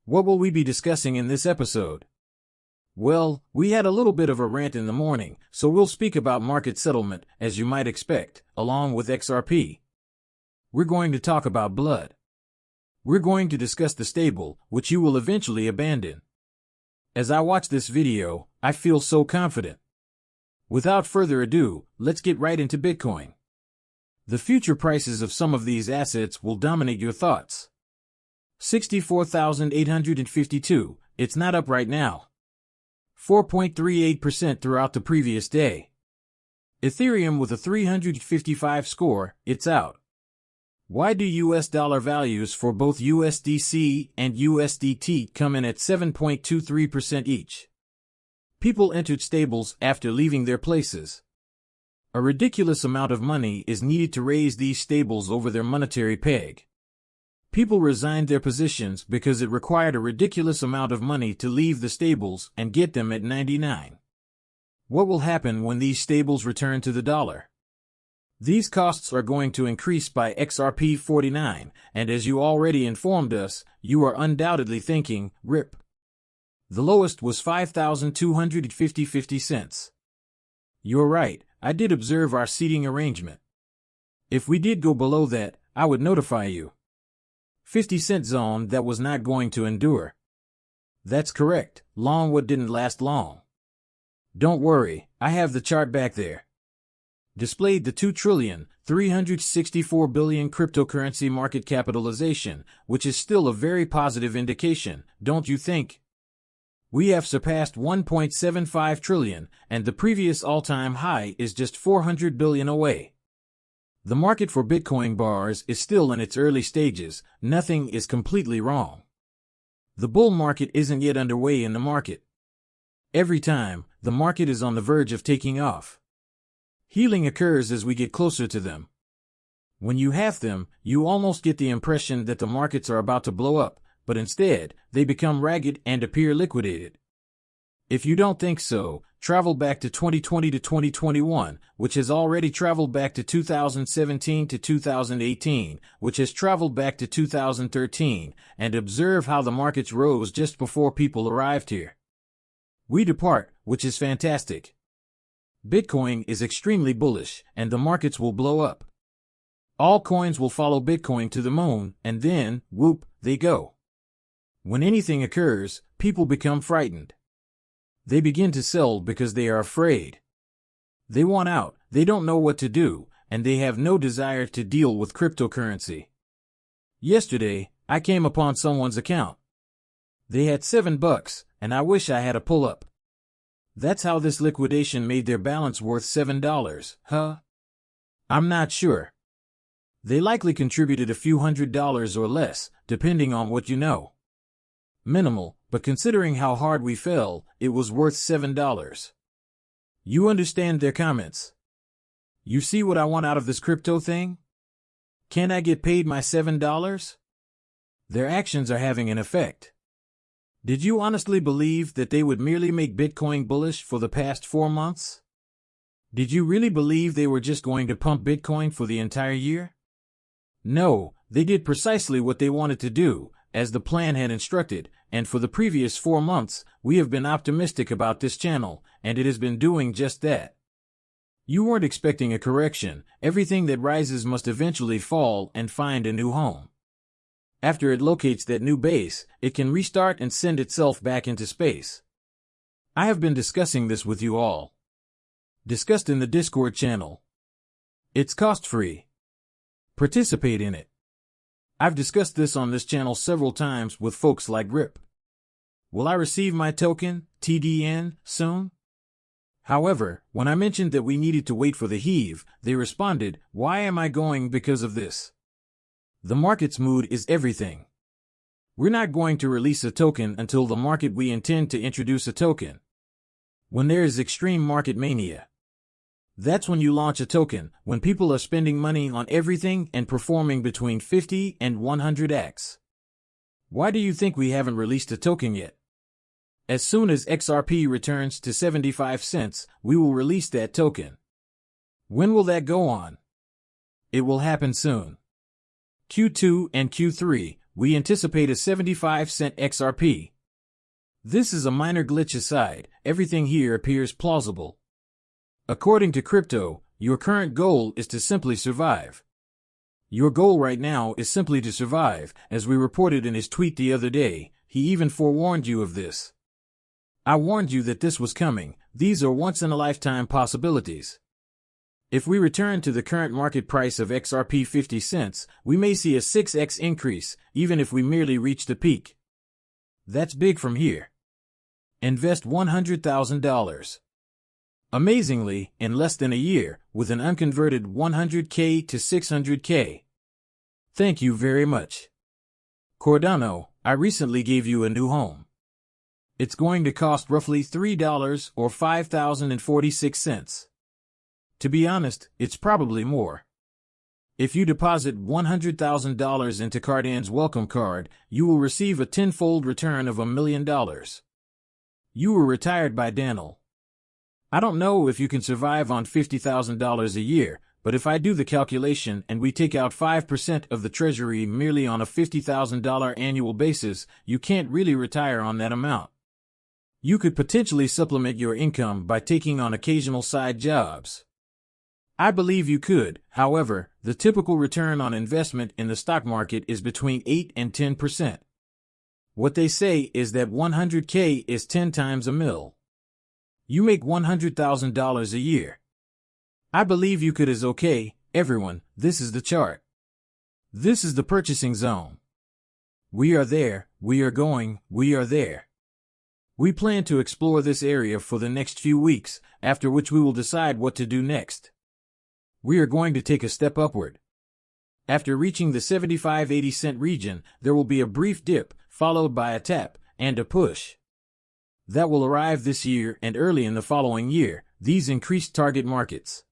What will we be discussing in this episode? Well, we had a little bit of a rant in the morning, so we'll speak about market settlement, as you might expect, along with XRP. We're going to talk about blood. We're going to discuss the stable, which you will eventually abandon. As I watch this video, I feel so confident. Without further ado, let's get right into Bitcoin. The future prices of some of these assets will dominate your thoughts. 64,852, it's not up right now. 4.38% throughout the previous day. Ethereum with a 355 score, it's out. Why do US dollar values for both USDC and USDT come in at 7.23% each? People entered stables after leaving their places. A ridiculous amount of money is needed to raise these stables over their monetary peg. People resigned their positions because it required a ridiculous amount of money to leave the stables and get them at 99. What will happen when these stables return to the dollar? These costs are going to increase by XRP 49, and as you already informed us, you are undoubtedly thinking, RIP. The lowest was 5,250 cents. You're right, I did observe our seating arrangement. If we did go below that, I would notify you. 50-cent zone that was not going to endure. That's correct, long what didn't last long. Don't worry, I have the chart back there. Displayed the 2,364 billion cryptocurrency market capitalization, which is still a very positive indication, don't you think? We have surpassed 1.75 trillion, and the previous all-time high is just 400 billion away. The market for Bitcoin bars is still in its early stages, nothing is completely wrong. The bull market isn't yet underway in the market. Every time, the market is on the verge of taking off. Healing occurs as we get closer to them. When you have them, you almost get the impression that the markets are about to blow up, but instead, they become ragged and appear liquidated. If you don't think so, travel back to 2020 to 2021, which has already traveled back to 2017 to 2018, which has traveled back to 2013, and observe how the markets rose just before people arrived here. We depart, which is fantastic. Bitcoin is extremely bullish, and the markets will blow up. All coins will follow Bitcoin to the moon, and then, whoop, they go. When anything occurs, people become frightened. They begin to sell because they are afraid. They want out, they don't know what to do, and they have no desire to deal with cryptocurrency. Yesterday, I came upon someone's account. They had $7, and I wish I had a pull-up. That's how this liquidation made their balance worth $7, huh? I'm not sure. They likely contributed a few $100s or less, depending on what you know. Minimal, but considering how hard we fell, it was worth $7. You understand their comments. You see what I want out of this crypto thing? Can I get paid my $7? Their actions are having an effect. Did you honestly believe that they would merely make Bitcoin bullish for the past 4 months? Did you really believe they were just going to pump Bitcoin for the entire year? No, they did precisely what they wanted to do, as the plan had instructed, and for the previous 4 months, we have been optimistic about this channel, and it has been doing just that. You weren't expecting a correction. Everything that rises must eventually fall and find a new home. After it locates that new base, it can restart and send itself back into space. I have been discussing this with you all. Discussed in the Discord channel. It's cost-free. Participate in it. I've discussed this on this channel several times with folks like RIP. Will I receive my token, TDN, soon? However, when I mentioned that we needed to wait for the heave, they responded, why am I going because of this? The market's mood is everything. We're not going to release a token until the market we intend to introduce a token. When there is extreme market mania. That's when you launch a token, when people are spending money on everything and performing between 50 and 100x. Why do you think we haven't released a token yet? As soon as XRP returns to 75 cents, we will release that token. When will that go on? It will happen soon. Q2 and Q3, we anticipate a 75-cent XRP. This is a minor glitch aside, everything here appears plausible. According to crypto, your current goal is to simply survive. Your goal right now is simply to survive, as we reported in his tweet the other day. He even forewarned you of this. I warned you that this was coming. These are once-in-a-lifetime possibilities. If we return to the current market price of XRP 50 cents, we may see a 6x increase, even if we merely reach the peak. That's big from here. Invest $100,000. Amazingly, in less than a year, with an unconverted 100K to 600K. Thank you very much. Cordano, I recently gave you a new home. It's going to cost roughly $3 or 5,046 cents. To be honest, it's probably more. If you deposit $100,000 into Cardano's welcome card, you will receive a tenfold return of $1 million. You were retired by Daniel. I don't know if you can survive on $50,000 a year, but if I do the calculation and we take out 5% of the treasury merely on a $50,000 annual basis, you can't really retire on that amount. You could potentially supplement your income by taking on occasional side jobs. I believe you could. However, the typical return on investment in the stock market is between 8 and 10%. What they say is that 100K is 10 times a mil. You make $100,000 a year. I believe you could is okay. Everyone, this is the chart. This is the purchasing zone. We are there, we are going, we are there. We plan to explore this area for the next few weeks, after which we will decide what to do next. We are going to take a step upward. After reaching the 75-80 cent region, there will be a brief dip, followed by a tap, and a push. That will arrive this year and early in the following year, these increased target markets.